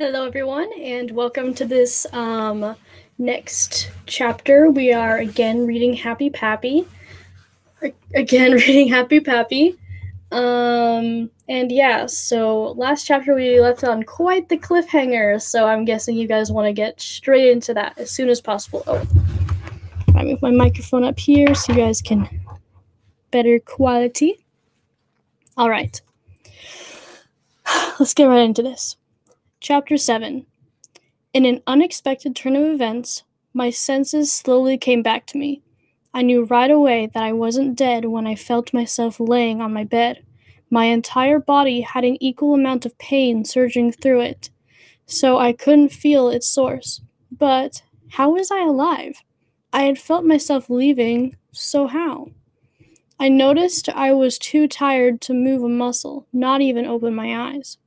Hello, everyone, and welcome to this next chapter. We are again reading Happy Pappy. And yeah, so last chapter we left on quite the cliffhanger, so I'm guessing you guys want to get straight into that as soon as possible. Oh, I move my microphone up here so you guys can better quality. All right, let's get right into this. Chapter 7. In an unexpected turn of events, my senses slowly came back to me. I knew right away that I wasn't dead when I felt myself laying on my bed. My entire body had an equal amount of pain surging through it, so I couldn't feel its source. But how was I alive? I had felt myself leaving, so how? I noticed I was too tired to move a muscle, not even open my eyes.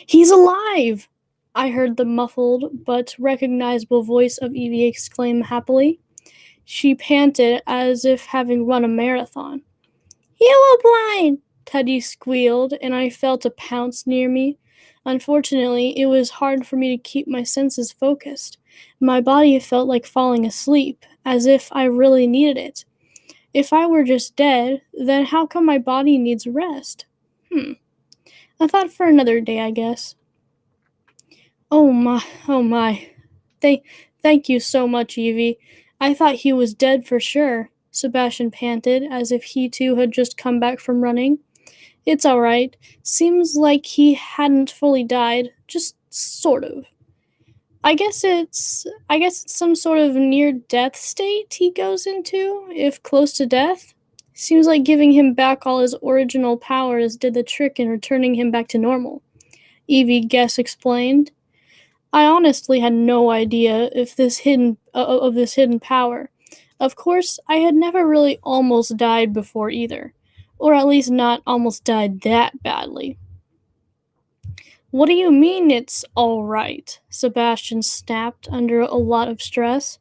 "He's alive!" I heard the muffled but recognizable voice of Evie exclaim happily. She panted as if having run a marathon. "Yellow blind!" Teddy squealed, and I felt a pounce near me. Unfortunately, it was hard for me to keep my senses focused. My body felt like falling asleep, as if I really needed it. If I were just dead, then how come my body needs rest? A thought for another day, I guess. Oh my. Thank you so much, Evie. I thought he was dead for sure, Sebastian panted, as if he too had just come back from running. It's all right. Seems like he hadn't fully died, just sort of. I guess it's some sort of near-death state he goes into, if close to death. Seems like giving him back all his original powers did the trick in returning him back to normal, Evie Guess explained. I honestly had no idea if this hidden power. Of course, I had never really almost died before either, or at least not almost died that badly. "What do you mean it's all right?" Sebastian snapped under a lot of stress.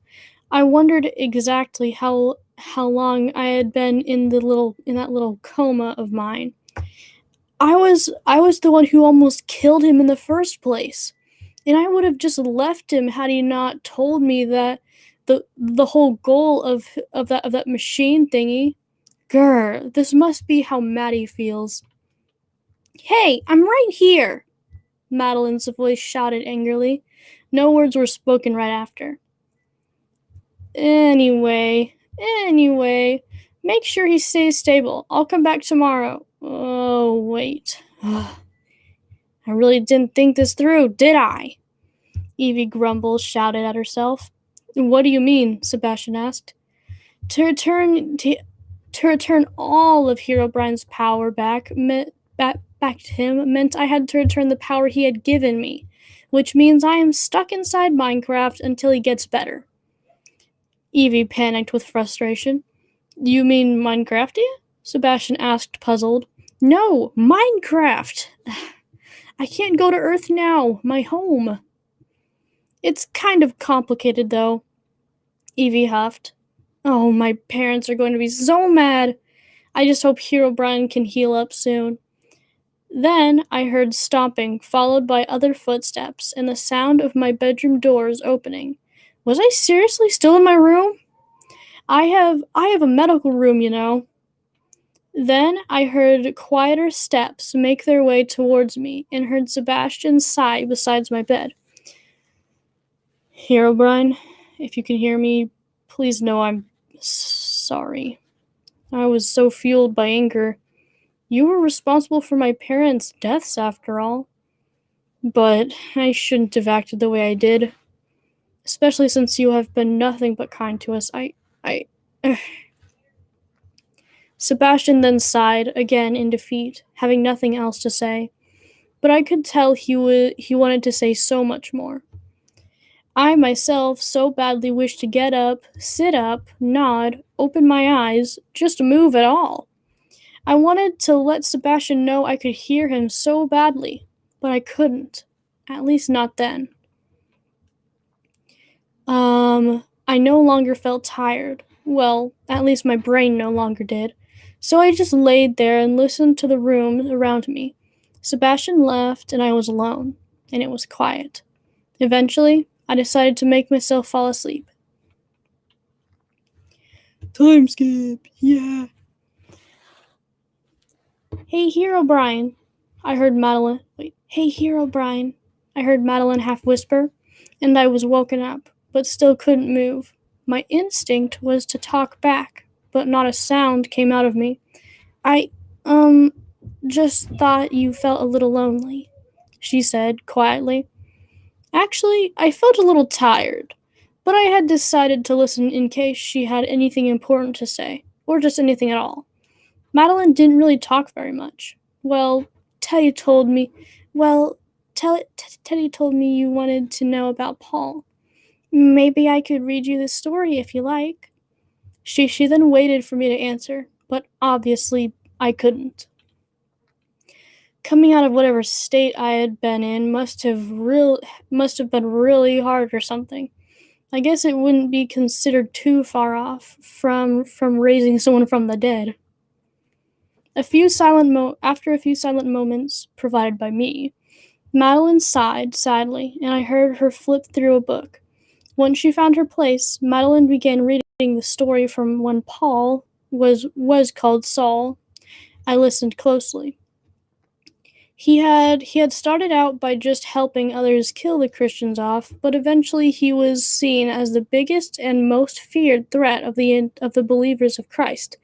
I wondered exactly how long I had been in that little coma of mine. I was the one who almost killed him in the first place. And I would have just left him had he not told me that the whole goal of that machine thingy. Grr, this must be how Maddie feels. "Hey, I'm right here!" Madeline's voice shouted angrily. No words were spoken right after. Anyway, make sure he stays stable. I'll come back tomorrow. Oh, wait. I really didn't think this through, did I? Evie Grumble shouted at herself. "What do you mean?" Sebastian asked. To return all of Herobrine's power back to him meant I had to return the power he had given me, which means I am stuck inside Minecraft until he gets better. Evie panicked with frustration. "You mean Minecraftia?" Sebastian asked, puzzled. "No, Minecraft! I can't go to Earth now, my home." "It's kind of complicated, though," Evie huffed. "Oh, my parents are going to be so mad. I just hope Herobrine can heal up soon." Then I heard stomping, followed by other footsteps, and the sound of my bedroom doors opening. Was I seriously still in my room? I have a medical room, you know. Then I heard quieter steps make their way towards me and heard Sebastian sigh beside my bed. "Herobrine, if you can hear me, please know I'm sorry. I was so fueled by anger. You were responsible for my parents' deaths, after all. But I shouldn't have acted the way I did. Especially since you have been nothing but kind to us. Sebastian then sighed, again in defeat, having nothing else to say. But I could tell he wanted to say so much more. I myself so badly wished to get up, sit up, nod, open my eyes, just move at all. I wanted to let Sebastian know I could hear him so badly, but I couldn't. At least not then. I no longer felt tired. Well, at least my brain no longer did. So I just laid there and listened to the room around me. Sebastian left, and I was alone. and it was quiet. Eventually, I decided to make myself fall asleep. Time skip, yeah. Hey, here, O'Brien. Hey, here, O'Brien. I heard Madeline half whisper, and I was woken up, but still couldn't move. My instinct was to talk back, but not a sound came out of me. I, just thought you felt a little lonely, she said quietly. Actually, I felt a little tired, but I had decided to listen in case she had anything important to say, or just anything at all. Madeline didn't really talk very much. Well, Teddy told me, well, Teddy told me you wanted to know about Paul. Maybe I could read you the story if you like. She then waited for me to answer, but obviously I couldn't. Coming out of whatever state I had been in must have been really hard or something. I guess it wouldn't be considered too far off from raising someone from the dead. After a few silent moments provided by me, Madeline sighed sadly, and I heard her flip through a book. Once she found her place, Madeline began reading the story from when Paul was called Saul. I listened closely. He had started out by just helping others kill the Christians off, but eventually he was seen as the biggest and most feared threat of the believers of Christ,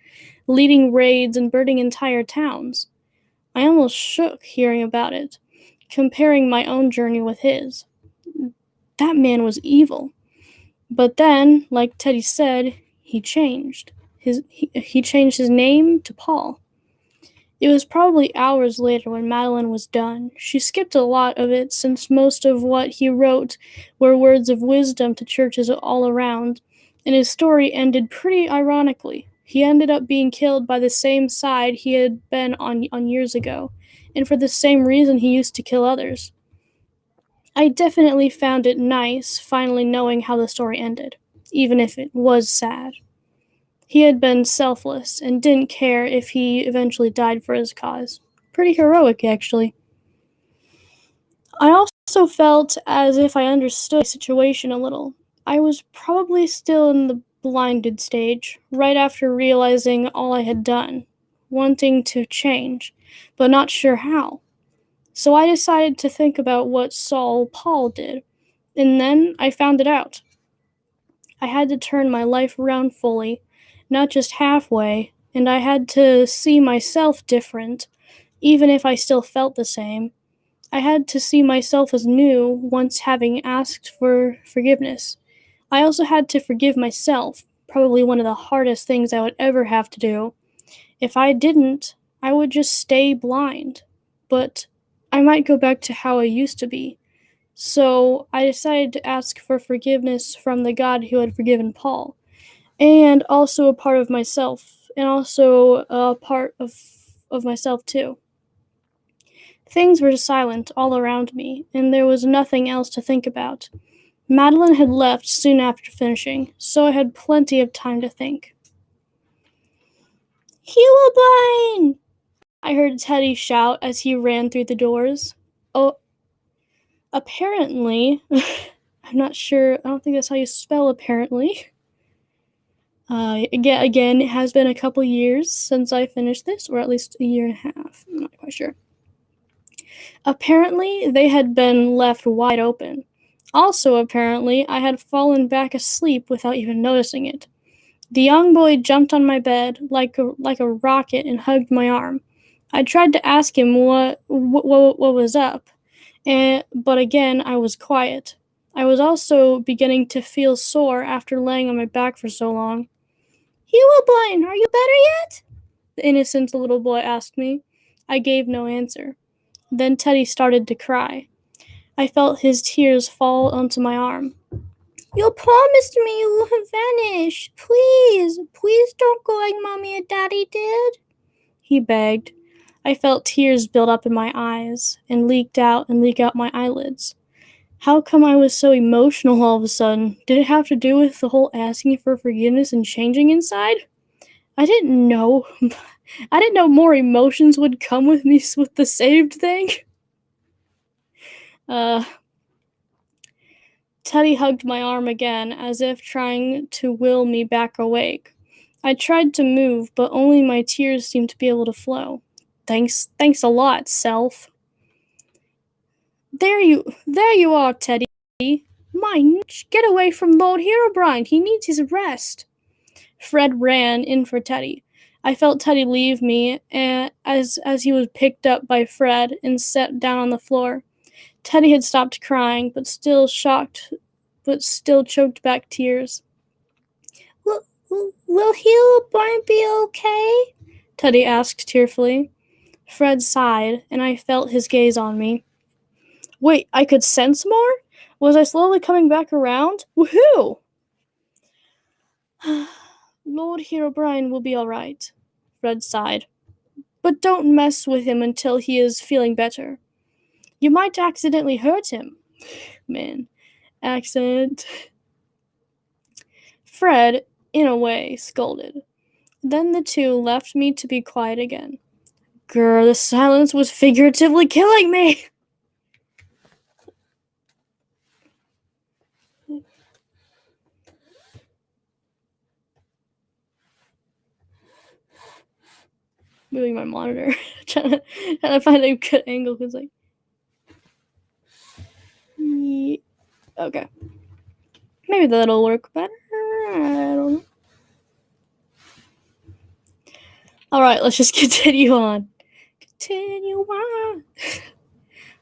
leading raids and burning entire towns. I almost shook hearing about it, comparing my own journey with his. That man was evil. But then, like Teddy said, he changed. He changed his name to Paul. It was probably hours later when Madeline was done. She skipped a lot of it since most of what he wrote were words of wisdom to churches all around, and his story ended pretty ironically. He ended up being killed by the same side he had been on years ago, and for the same reason he used to kill others. I definitely found it nice finally knowing how the story ended, even if it was sad. He had been selfless and didn't care if he eventually died for his cause. Pretty heroic, actually. I also felt as if I understood the situation a little. I was probably still in the blinded stage, right after realizing all I had done, wanting to change, but not sure how. So I decided to think about what Saul Paul did, and then I found it out. I had to turn my life around fully, not just halfway, and I had to see myself different, even if I still felt the same. I had to see myself as new once having asked for forgiveness. I also had to forgive myself, probably one of the hardest things I would ever have to do. If I didn't, I would just stay blind. But I might go back to how I used to be. So I decided to ask for forgiveness from the God who had forgiven Paul, and also a part of myself, and also a part of myself too. Things were silent all around me, and there was nothing else to think about. Madeline had left soon after finishing, so I had plenty of time to think. Hewiblind! I heard Teddy shout as he ran through the doors. Oh, apparently, I'm not sure, I don't think that's how you spell apparently. Again, it has been a couple years since I finished this, or at least a year and a half. I'm not quite sure. Apparently, they had been left wide open. Also, apparently, I had fallen back asleep without even noticing it. The young boy jumped on my bed like a rocket and hugged my arm. I tried to ask him what was up, but again, I was quiet. I was also beginning to feel sore after laying on my back for so long. Hewiblind, are you better yet? The innocent little boy asked me. I gave no answer. Then Teddy started to cry. I felt his tears fall onto my arm. You promised me you would vanish. Please don't go like Mommy and Daddy did, he begged. I felt tears build up in my eyes and leak out my eyelids. How come I was so emotional all of a sudden? Did it have to do with the whole asking for forgiveness and changing inside? I didn't know. I didn't know more emotions would come with me with the saved thing. Uh, Teddy hugged my arm again, as if trying to will me back awake. I tried to move, but only my tears seemed to be able to flow. Thanks a lot, self. There you are, Teddy. Mind, get away from Lord Herobrine. He needs his rest. Fred ran in for Teddy. I felt Teddy leave me as he was picked up by Fred and set down on the floor. Teddy had stopped crying, but still choked back tears. Will Herobrine be okay? Teddy asked tearfully. Fred sighed, and I felt his gaze on me. Wait, I could sense more? Was I slowly coming back around? Woohoo! Lord Herobrine will be all right, Fred sighed. But don't mess with him until he is feeling better. You might accidentally hurt him. Man, accent. Fred, in a way, scolded. Then the two left me to be quiet again. Grr, the silence was figuratively killing me! Moving my monitor, trying to find a good angle, because, like... Okay. Maybe that'll work better? I don't know. Alright, let's just continue on.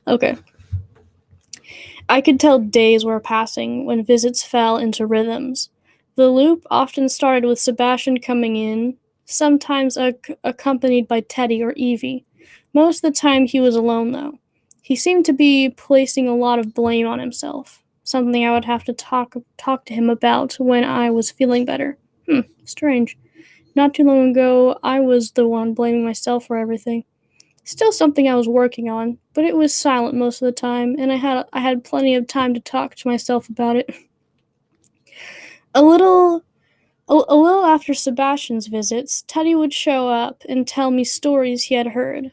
Okay. I could tell days were passing when visits fell into rhythms. The loop often started with Sebastian coming in, sometimes accompanied by Teddy or Evie. Most of the time he was alone, though. He seemed to be placing a lot of blame on himself, something I would have to talk to him about when I was feeling better. Strange. Not too long ago, I was the one blaming myself for everything. Still something I was working on, but it was silent most of the time, and I had plenty of time to talk to myself about it. A little after Sebastian's visits, Teddy would show up and tell me stories he had heard.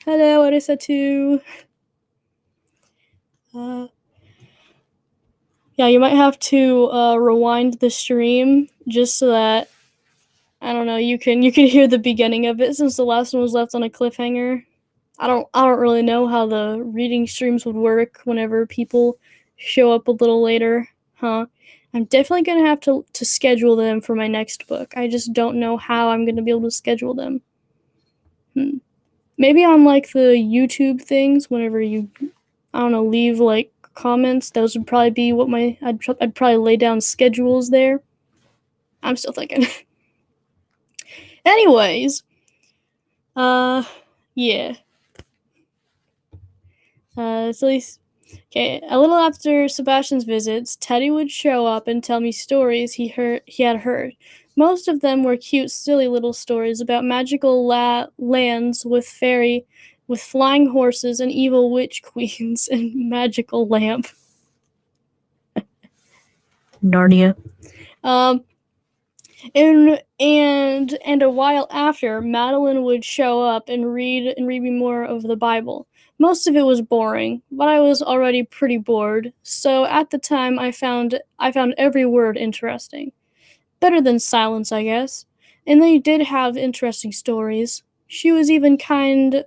Hello, Arisa too. Yeah, you might have to rewind the stream just so that, I don't know, you can hear the beginning of it, since the last one was left on a cliffhanger. I don't really know how the reading streams would work whenever people show up a little later, huh? I'm definitely gonna have to schedule them for my next book. I just don't know how I'm gonna be able to schedule them. Maybe on like the YouTube things, whenever you, I don't know, leave like comments, those would probably be what I'd probably lay down schedules there. I'm still thinking. Anyways, yeah. At least, okay. A little after Sebastian's visits, Teddy would show up and tell me stories he had heard. Most of them were cute, silly little stories about magical lands with flying horses and evil witch queens and magical lamp. Narnia. And a while after, Madeline would show up and read me more of the Bible. Most of it was boring, but I was already pretty bored, so at the time I found every word interesting. Better than silence, I guess. And they did have interesting stories. She was even kind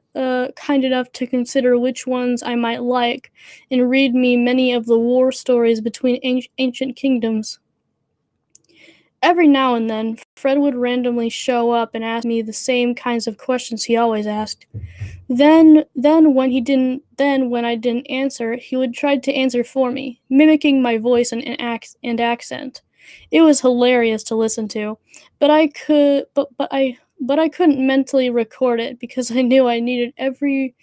enough to consider which ones I might like and read me many of the war stories between ancient kingdoms. Every now and then, Fred would randomly show up and ask me the same kinds of questions he always asked. Then when I didn't answer, he would try to answer for me, mimicking my voice and accent. It was hilarious to listen to, but I couldn't mentally record it because I knew I needed every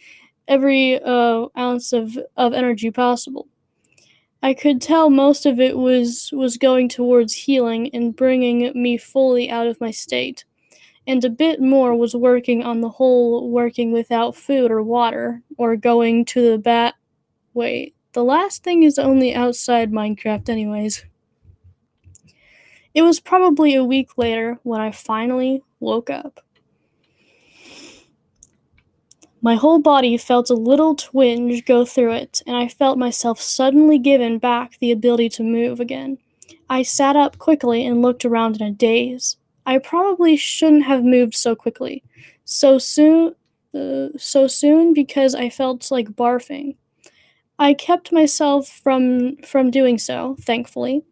ounce of energy possible. I could tell most of it was going towards healing and bringing me fully out of my state, and a bit more was working on the whole working without food or water, or going to the Wait, the last thing is only outside Minecraft anyways. It was probably a week later when I finally woke up. My whole body felt a little twinge go through it, and I felt myself suddenly given back the ability to move again. I sat up quickly and looked around in a daze. I probably shouldn't have moved so quickly, so soon, because I felt like barfing. I kept myself from doing so, thankfully,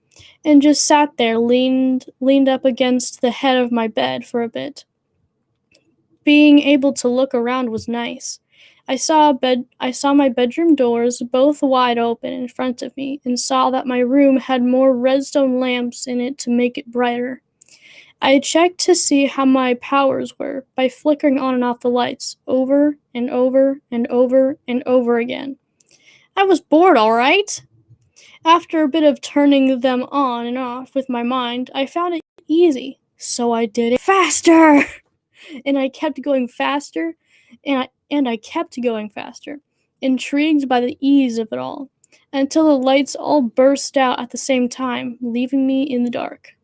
and just sat there, leaned up against the head of my bed for a bit. Being able to look around was nice. I saw my bedroom doors both wide open in front of me and saw that my room had more redstone lamps in it to make it brighter. I checked to see how my powers were by flickering on and off the lights over and over and over and over again. I was bored, all right. After a bit of turning them on and off with my mind, I found it easy. So I did it faster. And I kept going faster, and I kept going faster, intrigued by the ease of it all, until the lights all burst out at the same time, leaving me in the dark.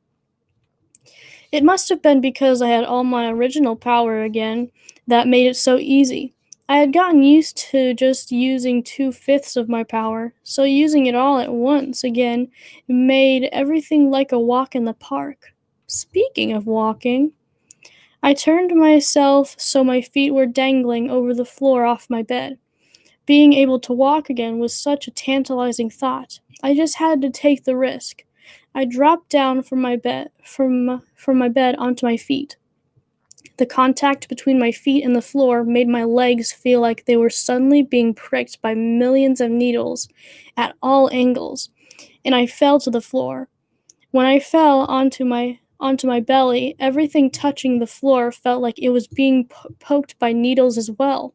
It must have been because I had all my original power again that made it so easy. I had gotten used to just using 2/5 of my power, so using it all at once again made everything like a walk in the park. Speaking of walking, I turned myself so my feet were dangling over the floor off my bed. Being able to walk again was such a tantalizing thought. I just had to take the risk. I dropped down from my bed onto my feet. The contact between my feet and the floor made my legs feel like they were suddenly being pricked by millions of needles at all angles, and I fell to the floor. When I fell onto my belly, everything touching the floor felt like it was being poked by needles as well.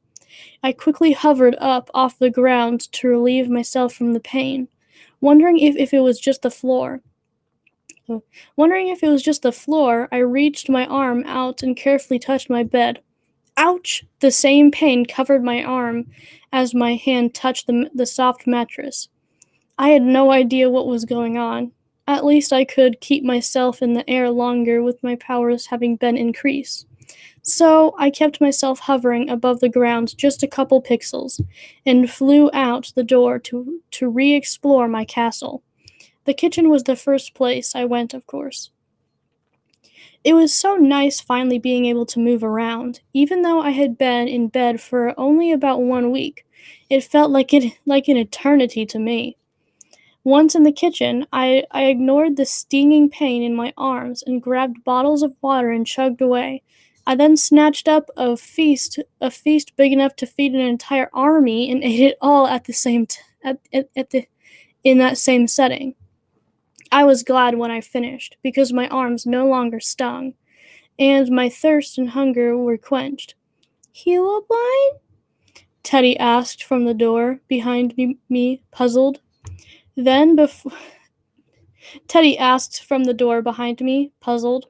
I quickly hovered up off the ground to relieve myself from the pain, wondering if it was just the floor. Wondering if it was just the floor, I reached my arm out and carefully touched my bed. Ouch! The same pain covered my arm as my hand touched the soft mattress. I had no idea what was going on. At least I could keep myself in the air longer with my powers having been increased. So I kept myself hovering above the ground just a couple pixels and flew out the door to re-explore my castle. The kitchen was the first place I went, of course. It was so nice finally being able to move around, even though I had been in bed for only about 1 week. It felt like an eternity to me. Once in the kitchen, I ignored the stinging pain in my arms and grabbed bottles of water and chugged away. I then snatched up a feast big enough to feed an entire army, and ate it all at the same in that same setting. I was glad when I finished, because my arms no longer stung, and my thirst and hunger were quenched. Heal-a-blind? Teddy asked from the door behind me, puzzled. Then before Teddy asked from the door behind me, puzzled.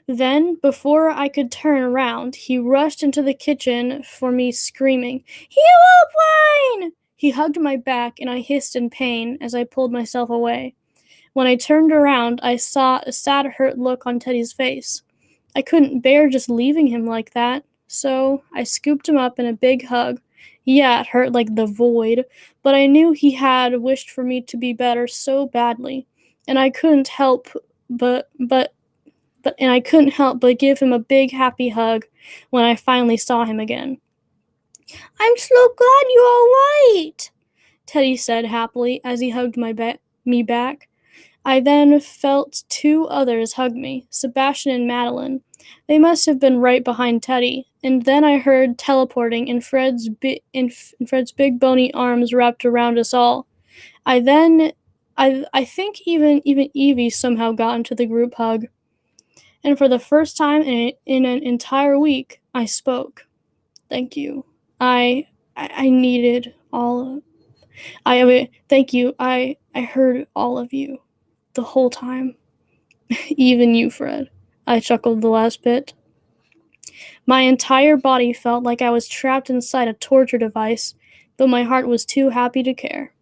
Then, before I could turn around, he rushed into the kitchen for me, screaming, Heal-a-blind! He hugged my back, and I hissed in pain as I pulled myself away. When I turned around, I saw a sad, hurt look on Teddy's face. I couldn't bear just leaving him like that, so I scooped him up in a big hug. Yeah, it hurt like the void, but I knew he had wished for me to be better so badly, and I couldn't help but give him a big happy hug when I finally saw him again. I'm so glad you're all right, Teddy said happily as he hugged me back. I then felt two others hug me, Sebastian and Madeline. They must have been right behind Teddy, and then I heard teleporting in Fred's big bony arms wrapped around us all. I think even Evie somehow got into the group hug, and for the first time in an entire week, I spoke. Thank you. I needed all. Thank you. I heard all of you, the whole time. Even you, Fred. I chuckled the last bit. My entire body felt like I was trapped inside a torture device, but my heart was too happy to care.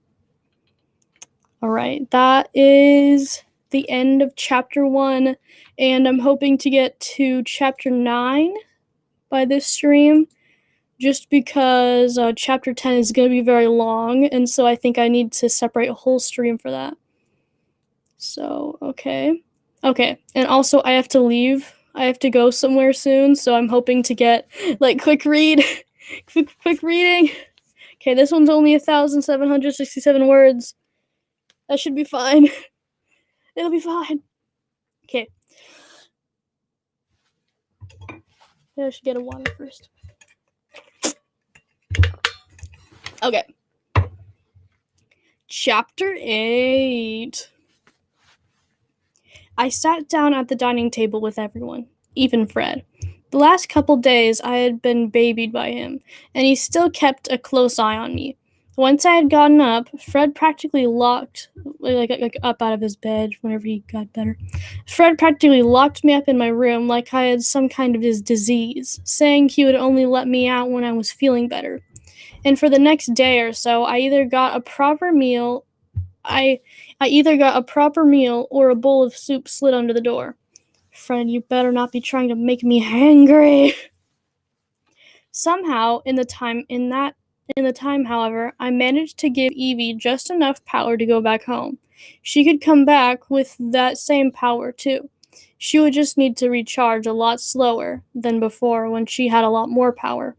Alright, that is the end of chapter 1, and I'm hoping to get to chapter 9 by this stream. just because chapter 10 is going to be very long, and so I think I need to separate a whole stream for that. So, okay. Okay, and also I have to leave. I have to go somewhere soon, so I'm hoping to get, like, quick read. quick reading. Okay, this one's only 1,767 words. That should be fine. It'll be fine. Okay. I should get a water first. Okay. Chapter 8. I sat down at the dining table with everyone, even Fred. The last couple days I had been babied by him, and he still kept a close eye on me. Once I had gotten up, Fred practically locked, like up out of his bed whenever he got better. Fred practically locked me up in my room like I had some kind of disease, saying he would only let me out when I was feeling better. And for the next day or so, I either got a proper meal or a bowl of soup slid under the door. Fred, you better not be trying to make me hangry. Somehow, in the time, however, I managed to give Evie just enough power to go back home. She could come back with that same power too. She would just need to recharge a lot slower than before when she had a lot more power.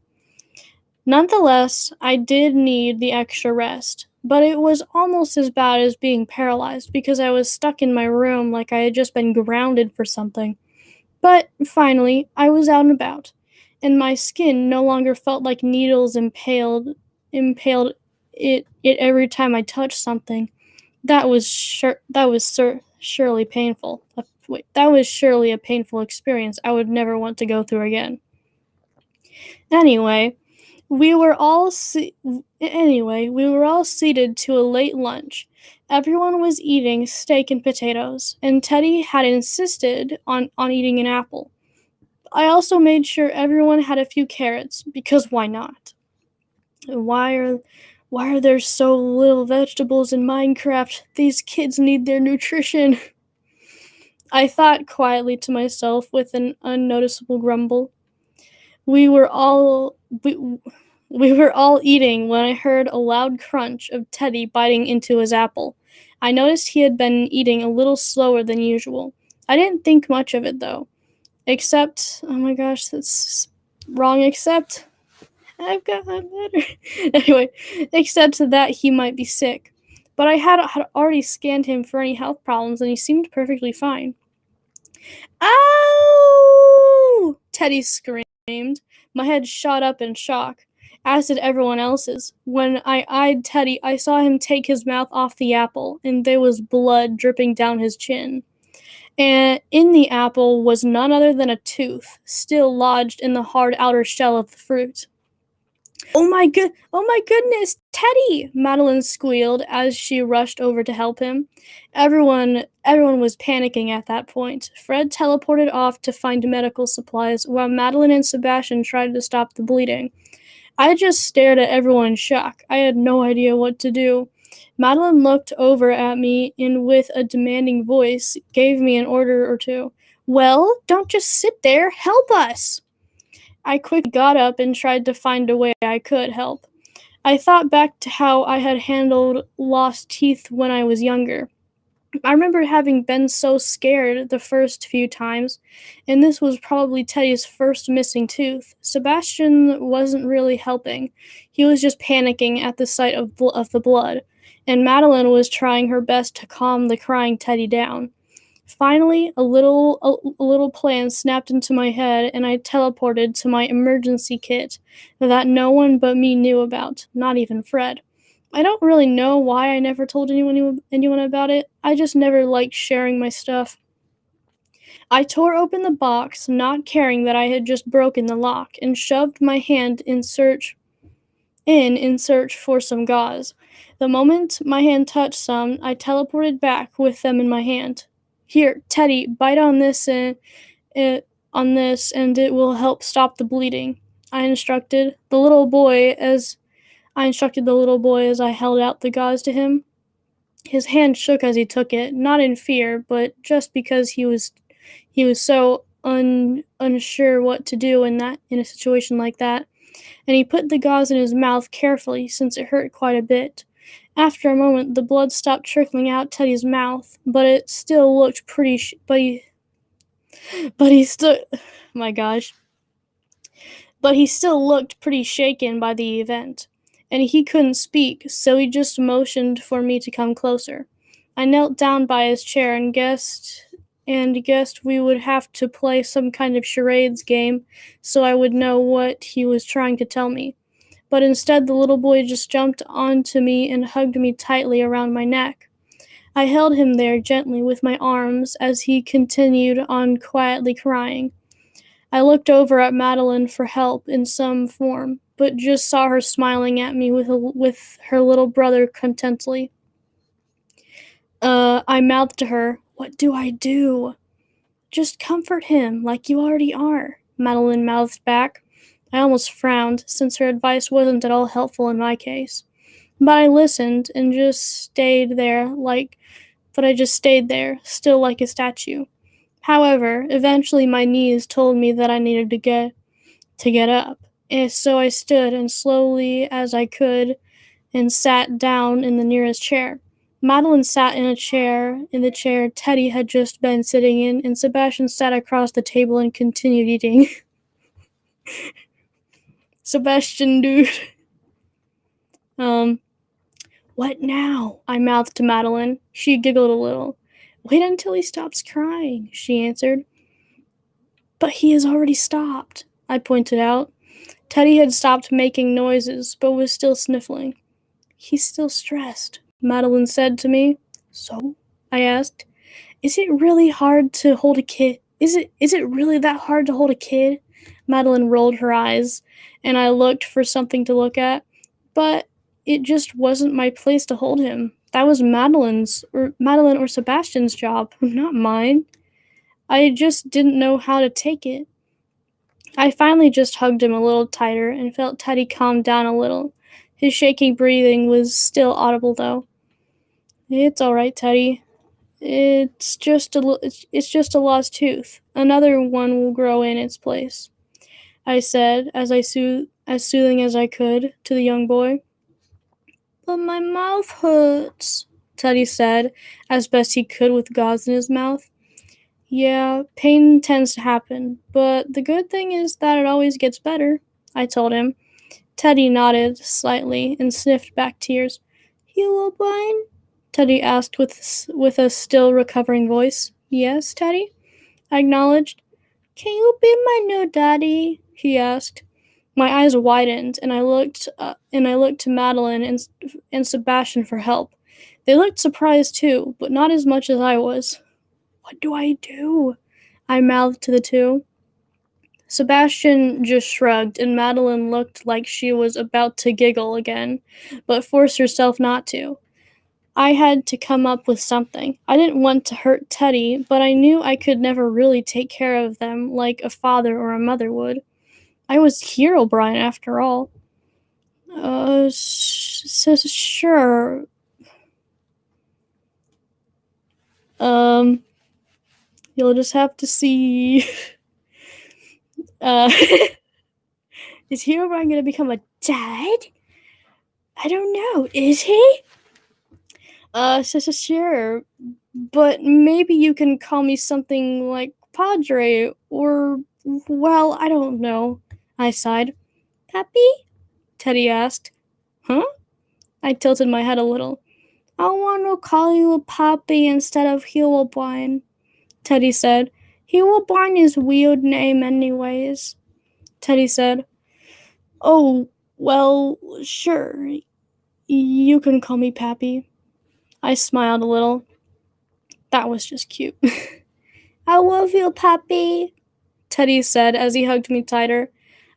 Nonetheless, I did need the extra rest, but it was almost as bad as being paralyzed because I was stuck in my room like I had just been grounded for something. But finally, I was out and about, and my skin no longer felt like needles impaled it every time I touched something. Surely painful. That was surely a painful experience I would never want to go through again. Anyway, we were all seated to a late lunch. Everyone was eating steak and potatoes, and Teddy had insisted on eating an apple. I also made sure everyone had a few carrots, because why not? Why are there so little vegetables in Minecraft? These kids need their nutrition. I thought quietly to myself with an unnoticeable grumble. We were all eating when I heard a loud crunch of Teddy biting into his apple. I noticed he had been eating a little slower than usual. I didn't think much of it, though. Except, oh my gosh, that's wrong, except, I've gotten better. Anyway, except that he might be sick. But I had already scanned him for any health problems, and he seemed perfectly fine. Ow! Teddy screamed. My head shot up in shock, as did everyone else's. When I eyed Teddy, I saw him take his mouth off the apple, and there was blood dripping down his chin. And in the apple was none other than a tooth, still lodged in the hard outer shell of the fruit. Oh my goodness, Teddy! Madeline squealed as she rushed over to help him. Everyone was panicking at that point. Fred teleported off to find medical supplies, while Madeline and Sebastian tried to stop the bleeding. I just stared at everyone in shock. I had no idea what to do. Madeline looked over at me and with a demanding voice gave me an order or two. Well, don't just sit there. Help us! I quickly got up and tried to find a way I could help. I thought back to how I had handled lost teeth when I was younger. I remember having been so scared the first few times, and this was probably Teddy's first missing tooth. Sebastian wasn't really helping. He was just panicking at the sight of the blood, and Madeline was trying her best to calm the crying Teddy down. Finally, a little plan snapped into my head, and I teleported to my emergency kit that no one but me knew about, not even Fred. I don't really know why I never told anyone about it. I just never liked sharing my stuff. I tore open the box, not caring that I had just broken the lock, and shoved my hand in search for some gauze. The moment my hand touched some, I teleported back with them in my hand. Here, Teddy, bite on this and it will help stop the bleeding. I instructed the little boy as I held out the gauze to him. His hand shook as he took it, not in fear, but just because he was so unsure what to do in a situation like that. and he put the gauze in his mouth carefully since it hurt quite a bit. After a moment, the blood stopped trickling out Teddy's mouth, but it still looked pretty. But he still, my gosh, but he still looked pretty shaken by the event, and he couldn't speak, so he just motioned for me to come closer. I knelt down by his chair and guessed we would have to play some kind of charades game so I would know what he was trying to tell me. But instead, the little boy just jumped onto me and hugged me tightly around my neck. I held him there gently with my arms as he continued on quietly crying. I looked over at Madeline for help in some form, but just saw her smiling at me with her little brother contently. I mouthed to her, "What do I do?" "Just comfort him, like you already are," Madeline mouthed back. I almost frowned, since her advice wasn't at all helpful in my case. But I listened and I just stayed there, still like a statue. However, eventually my knees told me that I needed to get up. And so I stood and slowly as I could and sat down in the nearest chair. Madeline sat in the chair Teddy had just been sitting in, and Sebastian sat across the table and continued eating. Sebastian, dude. What now? I mouthed to Madeline. She giggled a little. Wait until he stops crying, she answered. But he has already stopped, I pointed out. Teddy had stopped making noises, but was still sniffling. He's still stressed, Madeline said to me. So? I asked. Is it really hard to hold a kid? Is it really that hard to hold a kid? Madeline rolled her eyes, and I looked for something to look at, but it just wasn't my place to hold him. That was Madeline or Sebastian's job, not mine. I just didn't know how to take it. I finally just hugged him a little tighter and felt Teddy calm down a little. His shaky breathing was still audible, though. It's all right, Teddy. It's just a lost tooth. Another one will grow in its place, I said, as soothing as I could to the young boy. But my mouth hurts, Teddy said, as best he could with gauze in his mouth. Yeah, pain tends to happen, but the good thing is that it always gets better, I told him. Teddy nodded slightly and sniffed back tears. You will blind? Teddy asked with a still recovering voice. Yes, Teddy? I acknowledged. Can you be my new daddy? He asked. My eyes widened, and I looked to Madeline and Sebastian for help. They looked surprised too, but not as much as I was. What do I do? I mouthed to the two. Sebastian just shrugged, and Madeline looked like she was about to giggle again, but forced herself not to. I had to come up with something. I didn't want to hurt Teddy, but I knew I could never really take care of them like a father or a mother would. I was Herobrine after all. Sure. You'll just have to see. Is Herobrine gonna become a dad? I don't know. Is he? Sure. But maybe you can call me something like Padre, or, well, I don't know. I sighed. Papy? Teddy asked. Huh? I tilted my head a little. I want to call you Papy instead of Herobrine, Teddy said. Herobrine is a weird name anyways. Teddy said. Oh, well, sure. You can call me Papy. I smiled a little. That was just cute. I love you, Papy, Teddy said as he hugged me tighter.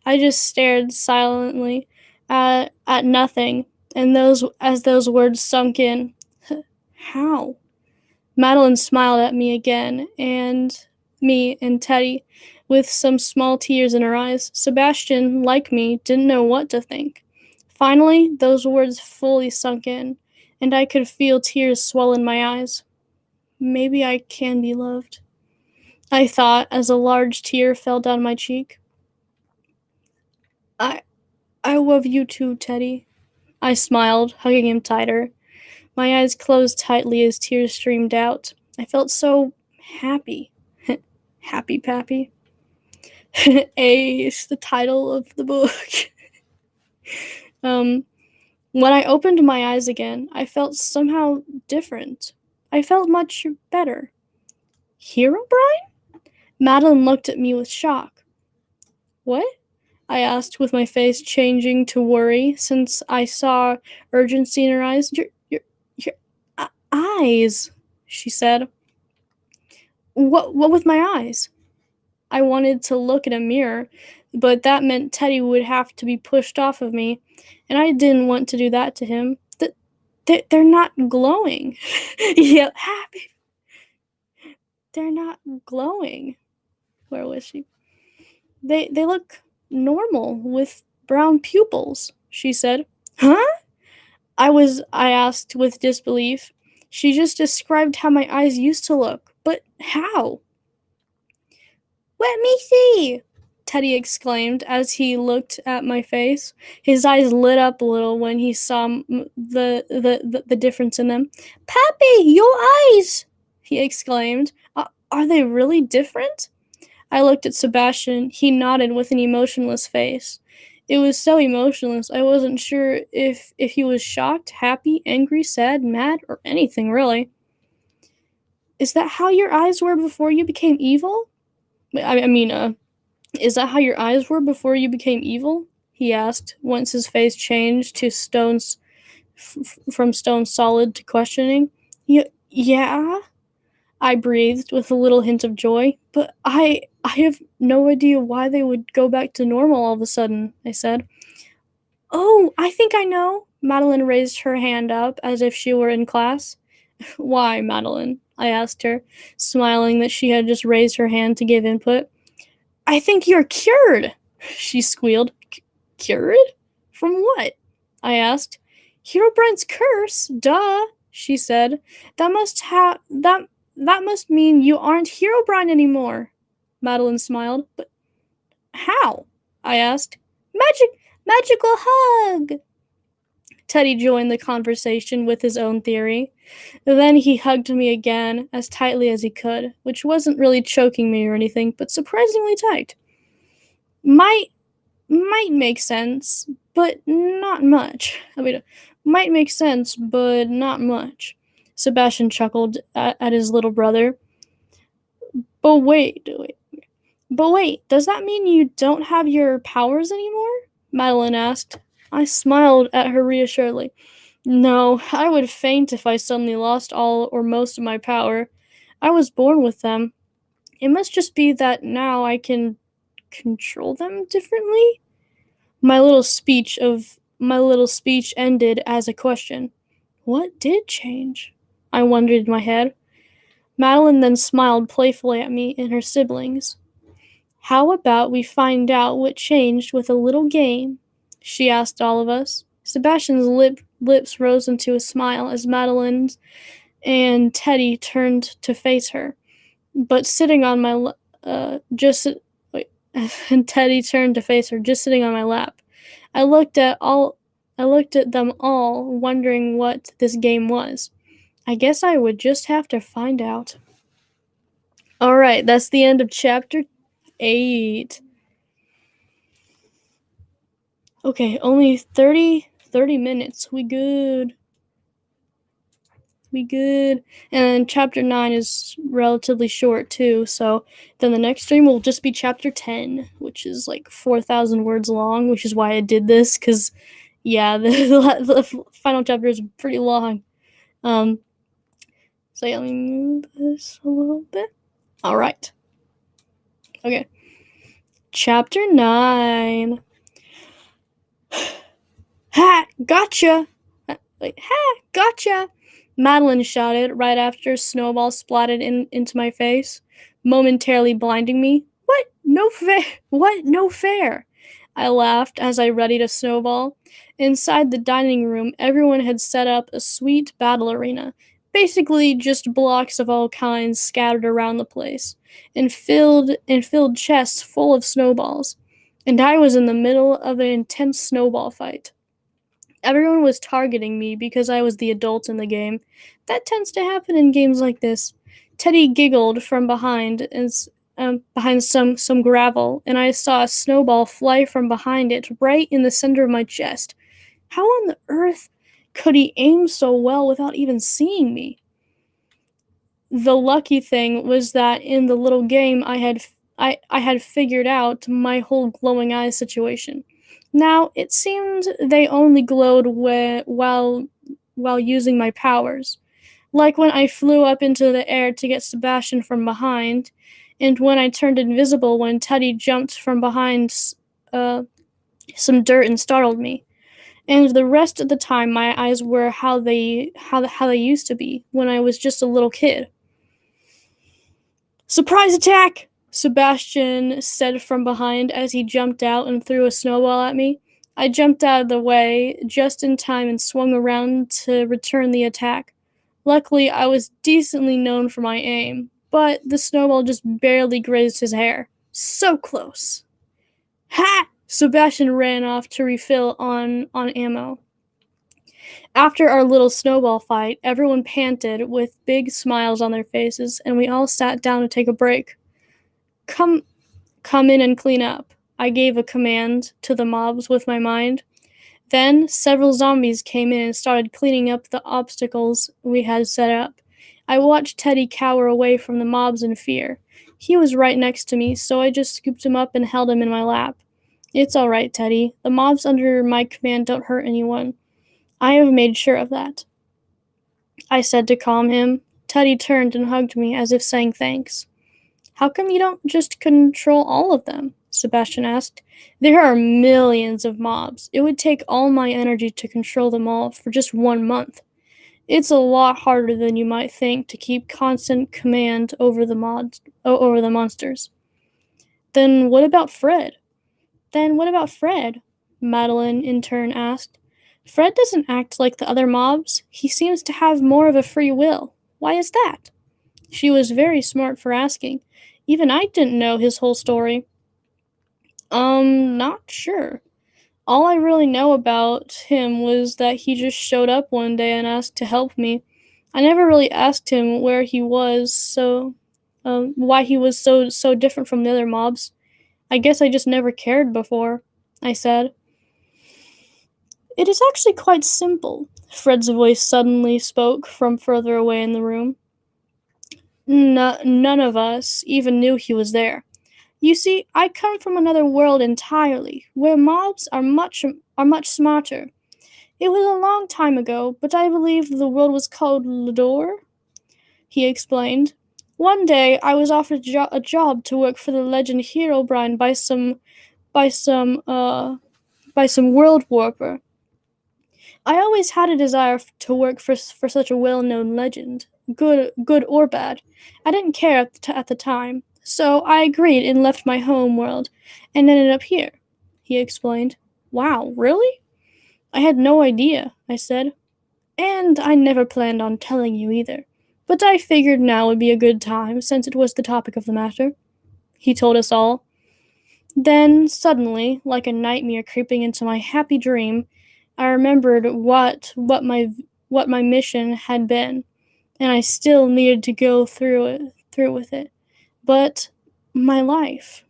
I just stared silently at nothing, and those words sunk in. How? Madeline smiled at me again, and Teddy, with some small tears in her eyes. Sebastian, like me, didn't know what to think. Finally, those words fully sunk in, and I could feel tears swell in my eyes. Maybe I can be loved, I thought as a large tear fell down my cheek. I love you too, Teddy. I smiled, hugging him tighter. My eyes closed tightly as tears streamed out. I felt so happy. Happy Pappy. Is the title of the book. um, when I opened my eyes again, I felt somehow different. I felt much better. Herobrine? Madeline looked at me with shock. What? I asked with my face changing to worry since I saw urgency in her eyes. Your eyes, she said. What with my eyes? I wanted to look in a mirror, but that meant Teddy would have to be pushed off of me, and I didn't want to do that to him. They're not glowing. Yeah, happy. They're not glowing. Where was she? They look normal with brown pupils, she said. Huh? I asked with disbelief. She just described how my eyes used to look, but how? Let me see, Teddy exclaimed as he looked at my face. His eyes lit up a little when he saw the difference in them. Pappy, your eyes! He exclaimed. Are they really different? I looked at Sebastian. He nodded with an emotionless face. It was so emotionless, I wasn't sure if he was shocked, happy, angry, sad, mad, or anything really. Is that how your eyes were before you became evil? Is that how your eyes were before you became evil? He asked, once his face changed to from stone solid to questioning. Yeah, I breathed with a little hint of joy. But I have no idea why they would go back to normal all of a sudden, I said. Oh, I think I know. Madeline raised her hand up as if she were in class. Why, Madeline? I asked her, smiling that she had just raised her hand to give input. I think you're cured, she squealed. Cured? From what? I asked. Herobrine's curse, duh, she said. That must mean you aren't Herobrine anymore. Madeline smiled. But how? I asked. Magical hug! Teddy joined the conversation with his own theory. Then he hugged me again, as tightly as he could, which wasn't really choking me or anything, but surprisingly tight. Might make sense, but not much. Might make sense, but not much. Sebastian chuckled at his little brother. But wait, does that mean you don't have your powers anymore? Madeline asked. I smiled at her reassuringly. No, I would faint if I suddenly lost all or most of my power. I was born with them. It must just be that now I can control them differently? My little speech ended as a question. What did change? I wondered in my head. Madeline then smiled playfully at me and her siblings. How about we find out what changed with a little game? She asked all of us. Sebastian's lips rose into a smile as Madeline and Teddy turned to face her. But sitting on my and Teddy turned to face her, just sitting on my lap. I looked at them all, wondering what this game was. I guess I would just have to find out. Alright, that's the end of chapter 8. Okay, only 30 minutes. We good. And chapter 9 is relatively short too, so then the next stream will just be chapter 10, which is like 4,000 words long, which is why I did this, because, yeah, the final chapter is pretty long. So yeah, let me move this a little bit. Alright. Okay. Chapter 9. Ha! Gotcha! Ha! Gotcha! Madeline shouted right after Snowball splatted into my face, momentarily blinding me. What? No fair! What? No fair! I laughed as I readied a snowball. Inside the dining room, everyone had set up a sweet battle arena, basically just blocks of all kinds scattered around the place, and filled chests full of snowballs. and I was in the middle of an intense snowball fight. Everyone was targeting me because I was the adult in the game. That tends to happen in games like this. Teddy giggled from behind some gravel, and I saw a snowball fly from behind it right in the center of my chest. How on the earth could he aim so well without even seeing me? The lucky thing was that in the little game I had figured out my whole glowing eyes situation. Now, it seemed they only glowed while using my powers, like when I flew up into the air to get Sebastian from behind, and when I turned invisible when Teddy jumped from behind uh, some dirt and startled me. And the rest of the time, my eyes were how they used to be when I was just a little kid. "Surprise attack!" Sebastian said from behind as he jumped out and threw a snowball at me. I jumped out of the way just in time and swung around to return the attack. Luckily, I was decently known for my aim, but the snowball just barely grazed his hair. So close. Ha! Sebastian ran off to refill on ammo. After our little snowball fight, everyone panted with big smiles on their faces, and we all sat down to take a break. Come come in and clean up. I gave a command to the mobs with my mind. Then several zombies came in and started cleaning up the obstacles we had set up. I watched Teddy cower away from the mobs in fear. He was right next to me, so I just scooped him up and held him in my lap. "It's all right, Teddy. The mobs under my command don't hurt anyone. I have made sure of that," I said to calm him. Teddy turned and hugged me as if saying thanks. "How come you don't just control all of them?" Sebastian asked. "There are millions of mobs. It would take all my energy to control them all for just 1 month. It's a lot harder than you might think to keep constant command over over the monsters." Then what about Fred?" Madeline in turn asked. "Fred doesn't act like the other mobs. He seems to have more of a free will. Why is that?" She was very smart for asking. Even I didn't know his whole story. Not sure. All I really know about him was that he just showed up one day and asked to help me. I never really asked him where he was, why he was so different from the other mobs. I guess I just never cared before," I said. "It is actually quite simple," Fred's voice suddenly spoke from further away in the room. None of us even knew he was there. "You see, I come from another world entirely, where mobs are much smarter. It was a long time ago, but I believe the world was called Lador," he explained. "One day, I was offered a job to work for the legend Herobrine by some, uh, by some world warper. I always had a desire to work for such a well-known legend, good or bad. I didn't care at the time, so I agreed and left my home world and ended up here," he explained. "Wow, really? I had no idea," I said. "And I never planned on telling you either. But I figured now would be a good time since it was the topic of the matter," he told us all. Then, suddenly, like a nightmare creeping into my happy dream, I remembered what my mission had been, and I still needed to go through with it. But my life,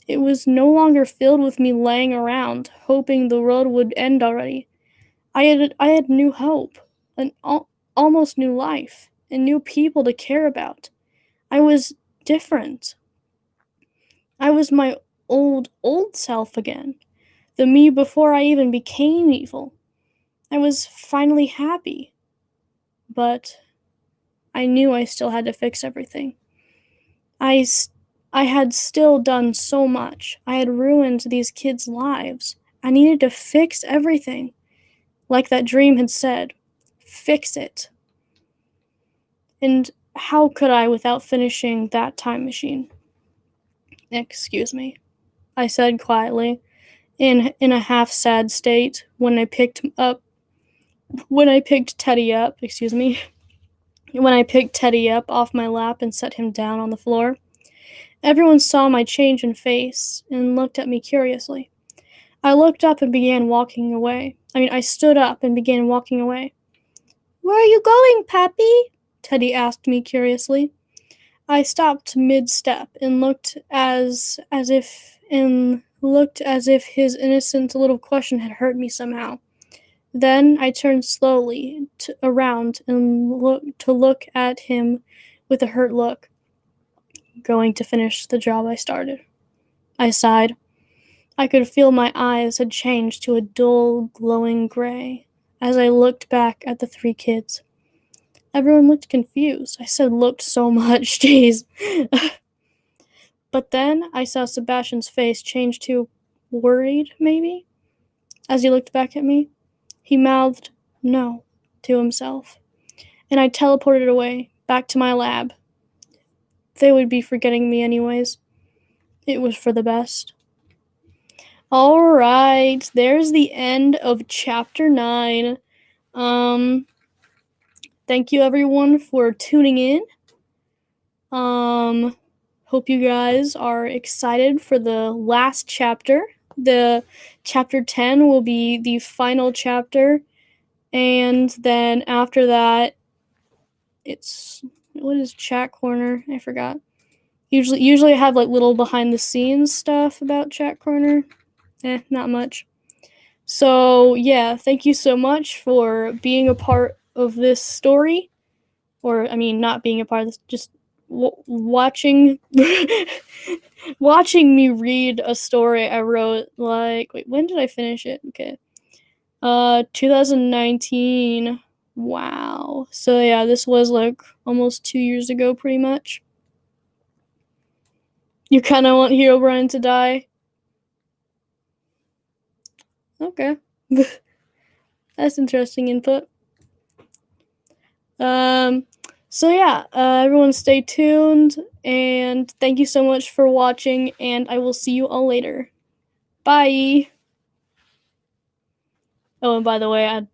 it was no longer filled with me laying around hoping the world would end already. I had new hope, an almost new life, and new people to care about. I was different. I was my old self again, the me before I even became evil. I was finally happy, but I knew I still had to fix everything. I, I had still done so much. I had ruined these kids' lives. I needed to fix everything. Like that dream had said, fix it. And how could I without finishing that time machine? "Excuse me," I said quietly, in a half sad state when I picked Teddy up, excuse me, when I picked Teddy up off my lap and set him down on the floor. Everyone saw my change in face and looked at me curiously. I looked up and began walking away. I stood up and began walking away. "Where are you going, Papy?" Teddy asked me curiously. I stopped mid-step and looked as if his innocent little question had hurt me somehow. Then I turned slowly around and look at him with a hurt look. Going to finish the job I started. I sighed. I could feel my eyes had changed to a dull, glowing gray as I looked back at the three kids. Everyone looked confused. I said looked so much, jeez. But then I saw Sebastian's face change to worried, maybe, as he looked back at me. He mouthed no to himself, and I teleported away, back to my lab. They would be forgetting me anyways. It was for the best. Alright, there's the end of chapter 9. Thank you everyone for tuning in. Hope you guys are excited for the last chapter. The chapter 10 will be the final chapter, and then after that, it's what is Chat Corner? I forgot. Usually I have like little behind the scenes stuff about Chat Corner. Not much. So yeah, thank you so much for being a part of this story, or not being a part of this, just watching watching me read a story I wrote. Like, wait, when did I finish it? Okay, 2019. Wow. So yeah, this was like almost 2 years ago, pretty much. You kind of want Herobrine to die? Okay. That's interesting input. So yeah, everyone stay tuned, and thank you so much for watching, and I will see you all later. Bye! Oh, and by the way,